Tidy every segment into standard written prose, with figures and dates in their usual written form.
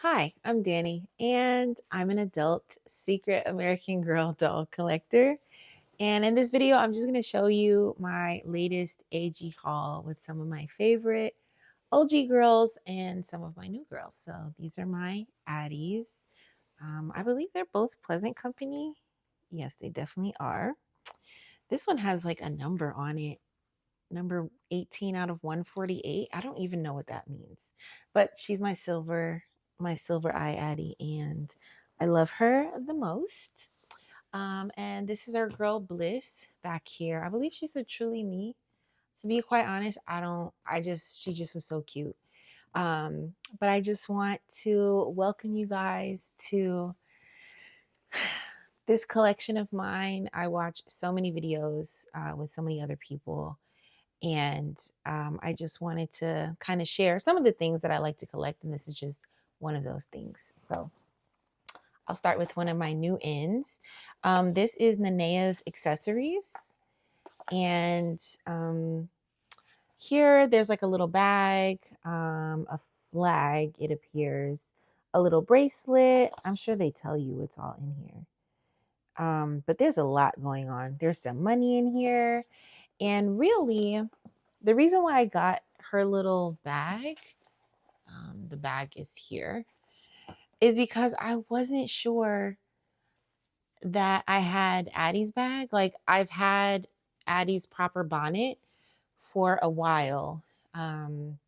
Hi, I'm Danny, and I'm an adult secret American Girl doll collector. And in this video, I'm just going to show you my latest AG haul with some of my favorite OG girls and some of my new girls. So these are my Addies. I believe they're both Pleasant Company. Yes, they definitely are. This one has like a number on it, number 18 out of 148. I don't even know what that means. But she's my silver eye Addie, and I love her the most. And this is our girl Bliss back here. I believe she's a truly me. To be quite honest, she just was so cute. But I just want to welcome you guys to this collection of mine. I watch so many videos with so many other people, and I just wanted to kind of share some of the things that I like to collect, and this is just one of those things. So I'll start with one of my new ends. This is Nanea's Accessories, and here there's like a little bag, a flag, it appears, a little bracelet. I'm sure they tell you it's all in here. But there's a lot going on. There's some money in here. And really, the reason why I got her little bag, the bag is here, is because I wasn't sure that I had Addie's bag. Like, I've had Addie's proper bonnet for a while. Um,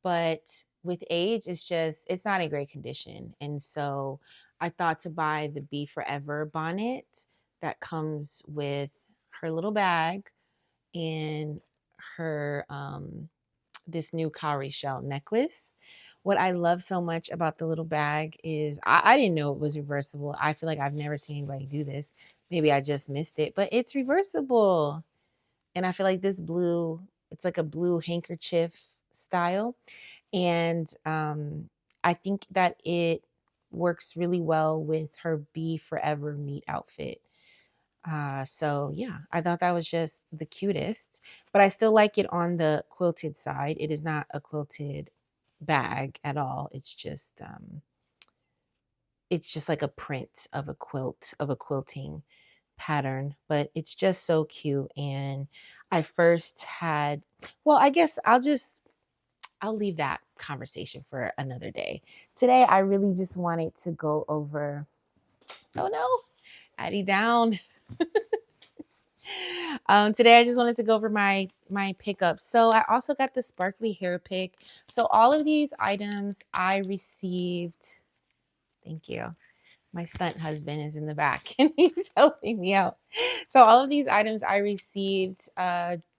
but with age, it's not in great condition. And so I thought to buy the Be Forever bonnet that comes with her little bag and her this new cowrie shell necklace. What I love so much about the little bag is I didn't know it was reversible. I feel like I've never seen anybody do this. Maybe I just missed it, but it's reversible. And I feel like this blue, it's like a blue handkerchief style. And I think that it works really well with her Be Forever meet outfit. So yeah, I thought that was just the cutest, but I still like it on the quilted side. It is not a quilted bag at all. It's just like a print of a quilt, of a quilting pattern, but it's just so cute. And I first had, well, I guess I'll leave that conversation for another day. Today I really just wanted to go over, oh no, Addie down. Today I just wanted to go over my pickups. So I also got the sparkly hair pick. So all of these items I received. Thank you. My stunt husband is in the back and he's helping me out. So all of these items I received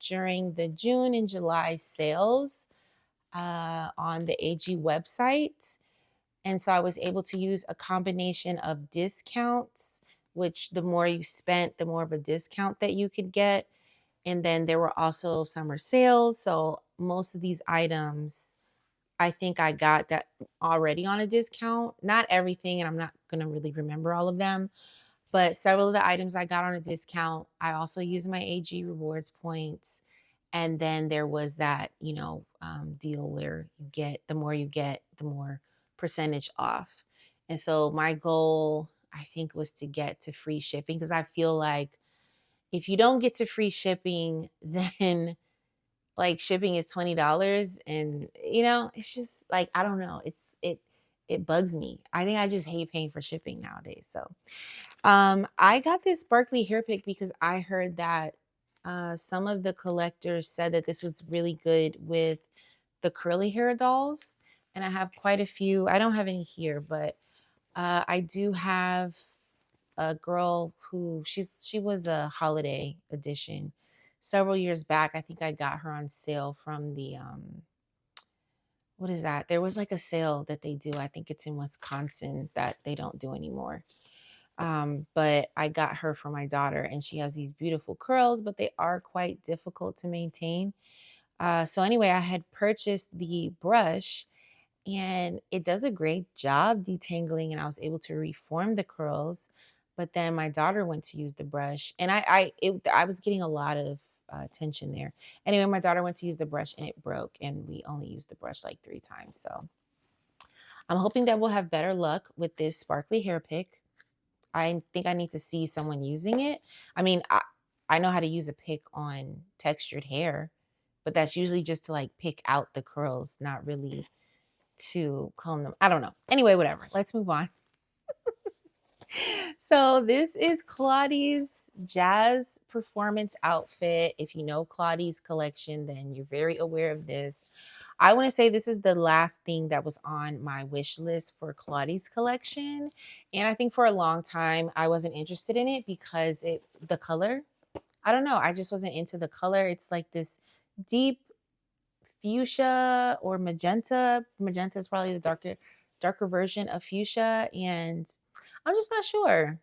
during the June and July sales on the AG website. And so I was able to use a combination of discounts, which the more you spent, the more of a discount that you could get. And then there were also summer sales. So most of these items, I think I got that already on a discount. Not everything, and I'm not going to really remember all of them, but several of the items I got on a discount. I also used my AG rewards points. And then there was that, deal where the more you get, the more percentage off. And so my goal, I think, was to get to free shipping because I feel like if you don't get to free shipping, then like shipping is $20 and it's just like I don't know, it bugs me. I think I just hate paying for shipping nowadays. So I got this sparkly hair pick because I heard that some of the collectors said that this was really good with the curly hair dolls, and I have quite a few. I don't have any here, but I do have a girl who she was a holiday edition several years back. I think I got her on sale from the what is that? There was like a sale that they do. I think it's in Wisconsin that they don't do anymore. But I got her for my daughter, and she has these beautiful curls, but they are quite difficult to maintain. So anyway, I had purchased the brush, and it does a great job detangling, and I was able to reform the curls. But then my daughter went to use the brush, and I was getting a lot of tension there. Anyway, my daughter went to use the brush, and it broke, and we only used the brush like 3 times. So I'm hoping that we'll have better luck with this sparkly hair pick. I think I need to see someone using it. I mean, I know how to use a pick on textured hair, but that's usually just to like pick out the curls, not really to comb them. I don't know. Anyway, whatever. Let's move on. So this is Claudie's jazz performance outfit. If you know Claudie's collection, then you're very aware of this. I want to say this is the last thing that was on my wish list for Claudie's collection. And I think for a long time I wasn't interested in it because the color, I don't know, I just wasn't into the color. It's like this deep fuchsia or magenta. Magenta is probably the darker version of fuchsia, and I'm just not sure.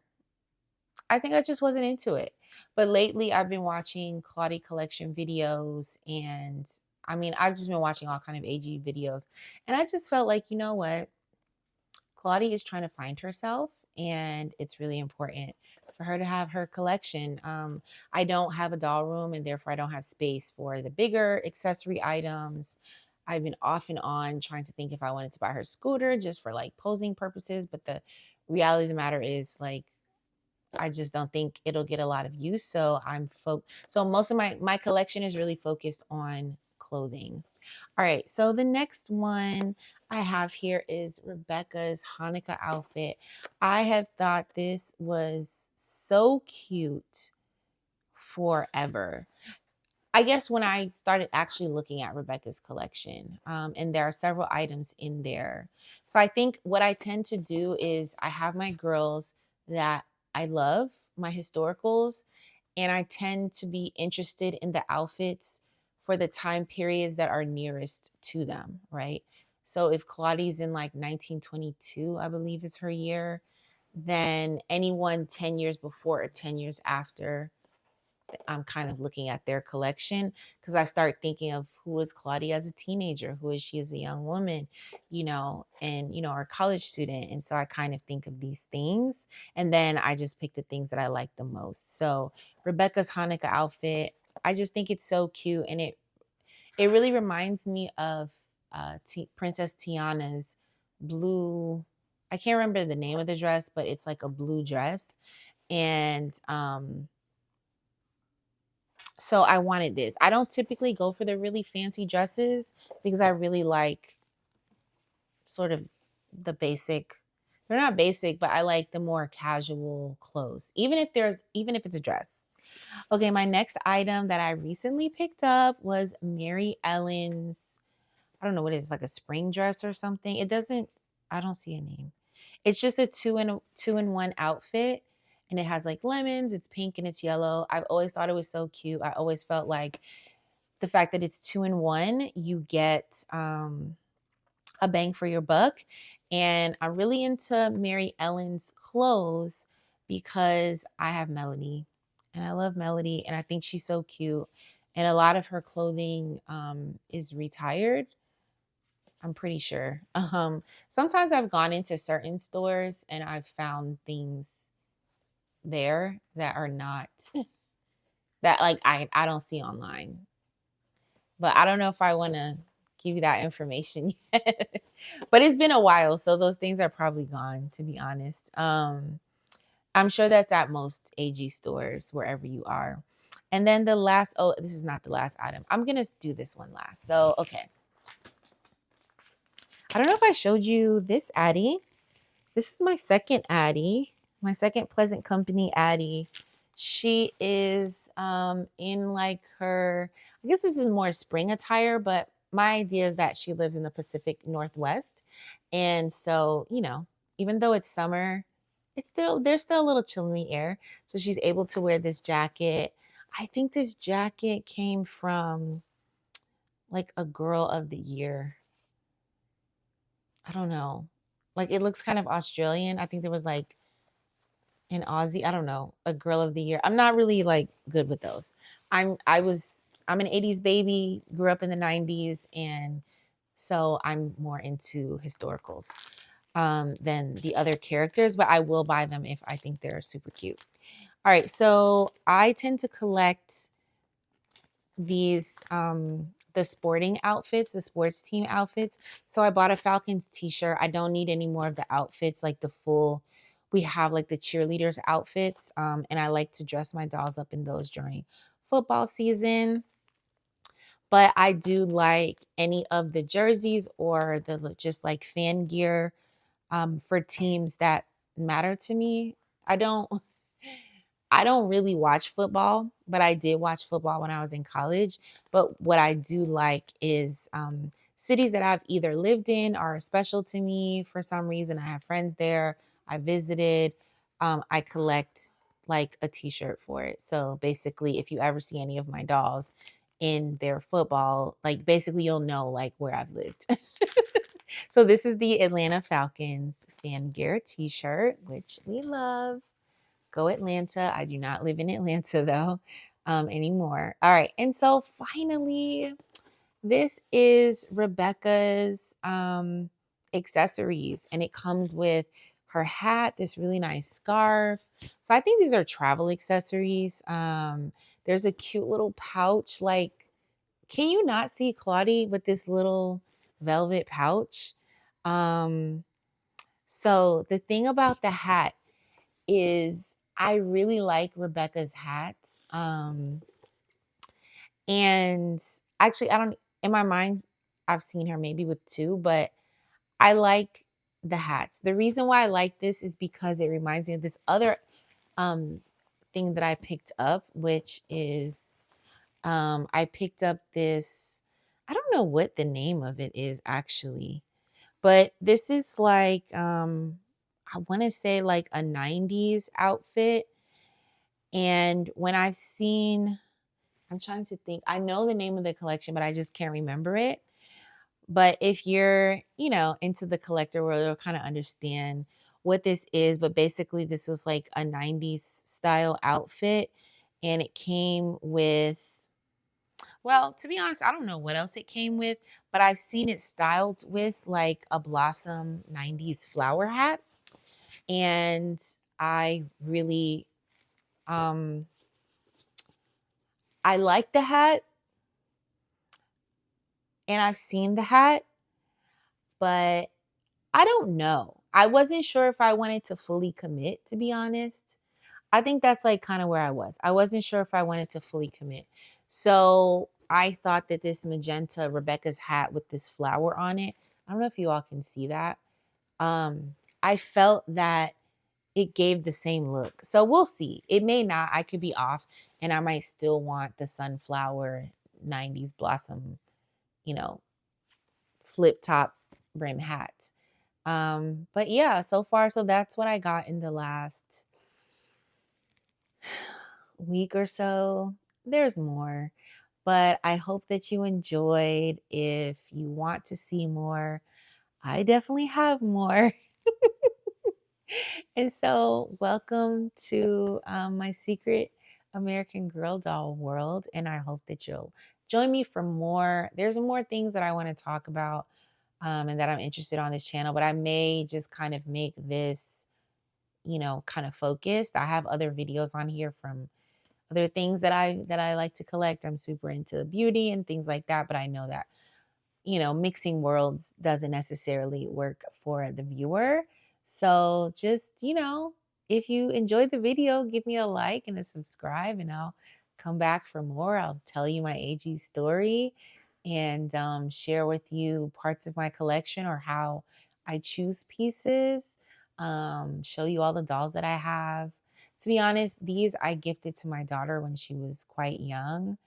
I think I just wasn't into it. But lately I've been watching Claudie collection videos, and I mean, I've just been watching all kind of AG videos, and I just felt like, you know what? Claudie is trying to find herself, and it's really important for her to have her collection. I don't have a doll room, and therefore I don't have space for the bigger accessory items. I've been off and on trying to think if I wanted to buy her scooter just for like posing purposes, but the reality of the matter is like I just don't think it'll get a lot of use. So so most of my collection is really focused on clothing. All right, so the next one I have here is Rebecca's Hanukkah outfit. I have thought this was so cute forever. I guess when I started actually looking at Rebecca's collection, and there are several items in there. So I think what I tend to do is I have my girls that I love, my historicals, and I tend to be interested in the outfits for the time periods that are nearest to them, right? So if Claudie's in like 1922, I believe is her year, then anyone 10 years before or 10 years after, I'm kind of looking at their collection because I start thinking of who is Claudia as a teenager, who is she as a young woman, and or a college student. And so I kind of think of these things, and then I just pick the things that I like the most. So Rebecca's Hanukkah outfit, I just think it's so cute, and it really reminds me of Princess Tiana's blue. I can't remember the name of the dress, but it's like a blue dress, and so I wanted this. I don't typically go for the really fancy dresses because I really like sort of the basic. They're not basic, but I like the more casual clothes. Even if it's a dress. Okay, my next item that I recently picked up was Mary Ellen's, I don't know what it is, like a spring dress or something. I don't see a name. It's just a two in one outfit, and it has like lemons, it's pink and it's yellow. I've always thought it was so cute. I always felt like the fact that it's 2 in 1, you get a bang for your buck. And I'm really into Mary Ellen's clothes because I have Melody, and I love Melody, and I think she's so cute. And a lot of her clothing is retired, I'm pretty sure. Sometimes I've gone into certain stores and I've found things there that are not that like I don't see online. But I don't know if I want to give you that information yet. But it's been a while, so those things are probably gone, to be honest. I'm sure that's at most AG stores wherever you are. And then this is not the last item. I'm going to do this one last. So, okay. I don't know if I showed you this Addie. This is my second Addie, my second Pleasant Company Addie. She is in like I guess this is more spring attire, but my idea is that she lives in the Pacific Northwest. And so, even though it's summer, there's still a little chill in the air. So she's able to wear this jacket. I think this jacket came from like a girl of the year. I don't know. Like it looks kind of Australian. I think there was like an Aussie, I don't know, a girl of the year. I'm not really like good with those. I'm an 80s baby, grew up in the 90s, and so I'm more into historicals than the other characters, but I will buy them if I think they're super cute. All right, so I tend to collect these the sporting outfits, the sports team outfits. So I bought a Falcons t-shirt. I don't need any more of the outfits, like the full, we have like the cheerleaders outfits. And I like to dress my dolls up in those during football season. But I do like any of the jerseys or the just like fan gear for teams that matter to me. I don't I don't really watch football, but I did watch football when I was in college. But what I do like is cities that I've either lived in are special to me for some reason. I have friends there. I visited. I collect like a T-shirt for it. So basically, if you ever see any of my dolls in their football, like basically you'll know like where I've lived. So this is the Atlanta Falcons fan gear T-shirt, which we love. Go Atlanta. I do not live in Atlanta though anymore. All right. And so finally, this is Rebecca's accessories, and it comes with her hat, this really nice scarf. So I think these are travel accessories. There's a cute little pouch. Like, can you not see Claudie with this little velvet pouch? Um, so the thing about the hat is I really like Rebecca's hats. And actually, I don't, in my mind, I've seen her maybe with two, but I like the hats. The reason why I like this is because it reminds me of this other um, thing that I picked up, which is I picked up this, I don't know what the name of it is actually, but this is like, I want to say like a 90s outfit. And when I've seen, I'm trying to think, I know the name of the collection, but I just can't remember it. But if you're, into the collector world, you'll kind of understand what this is. But basically, this was like a 90s style outfit. And it came with, well, to be honest, I don't know what else it came with, but I've seen it styled with like a Blossom 90s flower hat. And I really, um, I like the hat and I've seen the hat, but I don't know. I wasn't sure if I wanted to fully commit, to be honest. I think that's like kind of where I was. I wasn't sure if I wanted to fully commit. So I thought that this magenta Rebecca's hat with this flower on it, I don't know if you all can see that. I felt that it gave the same look. So we'll see. It may not. I could be off and I might still want the sunflower 90s blossom, you know, flip top brim hat. But yeah, so far, so that's what I got in the last week or so. There's more, but I hope that you enjoyed. If you want to see more, I definitely have more. And so, welcome to my secret American Girl doll world. And I hope that you'll join me for more. There's more things that I want to talk about and that I'm interested on this channel, but I may just kind of make this, kind of focused. I have other videos on here from other things that I like to collect. I'm super into beauty and things like that, but I know that mixing worlds doesn't necessarily work for the viewer. So just, if you enjoyed the video, give me a like and a subscribe, and I'll come back for more. I'll tell you my AG story and share with you parts of my collection or how I choose pieces, show you all the dolls that I have. To be honest, these I gifted to my daughter when she was quite young.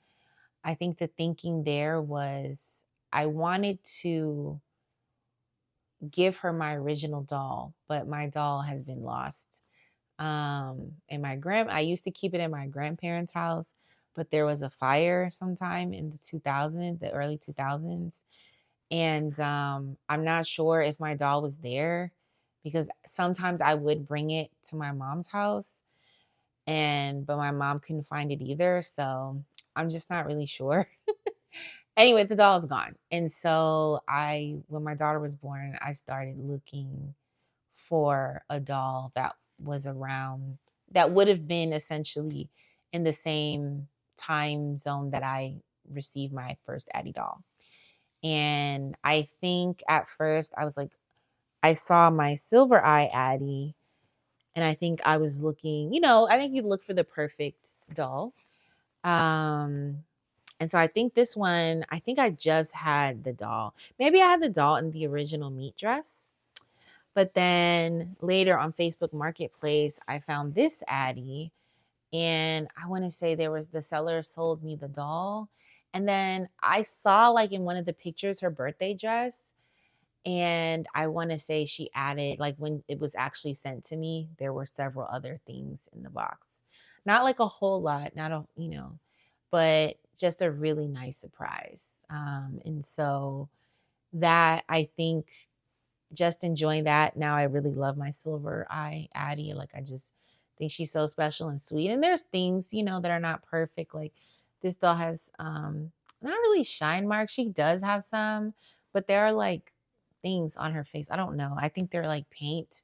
I think the thinking there was I wanted to give her my original doll, but my doll has been lost. And I used to keep it in my grandparents' house, but there was a fire sometime in the 2000s, the early 2000s. And I'm not sure if my doll was there because sometimes I would bring it to my mom's house but my mom couldn't find it either. So I'm just not really sure. Anyway, the doll is gone. And so when my daughter was born, I started looking for a doll that was around, that would have been essentially in the same time zone that I received my first Addie doll. And I think at first I was like, I saw my Silver Eye Addie, and I think I was looking, I think you look for the perfect doll. Um, and so I think this one, I think I just had the doll. Maybe I had the doll in the original meat dress. But then later on Facebook Marketplace, I found this Addie. And I want to say there was the seller sold me the doll. And then I saw like in one of the pictures her birthday dress. And I want to say she added, like when it was actually sent to me, there were several other things in the box. Not like a whole lot, not a, but just a really nice surprise. And so that I think just enjoying that. Now I really love my Silver Eye Addie. Like I just think she's so special and sweet. And there's things, that are not perfect. Like this doll has not really shine marks. She does have some, but there are like things on her face. I don't know. I think they're like paint.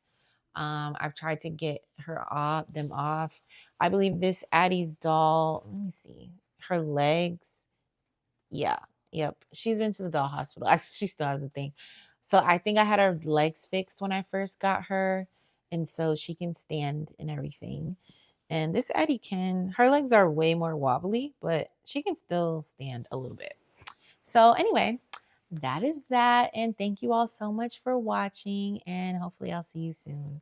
I've tried to get them off. I believe this Addie's doll, let me see. Her legs. Yeah. Yep. She's been to the doll hospital. She still has the thing. So I think I had her legs fixed when I first got her. And so she can stand and everything. And this Addie her legs are way more wobbly, but she can still stand a little bit. So anyway, that is that. And thank you all so much for watching. And hopefully I'll see you soon.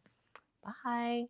Bye.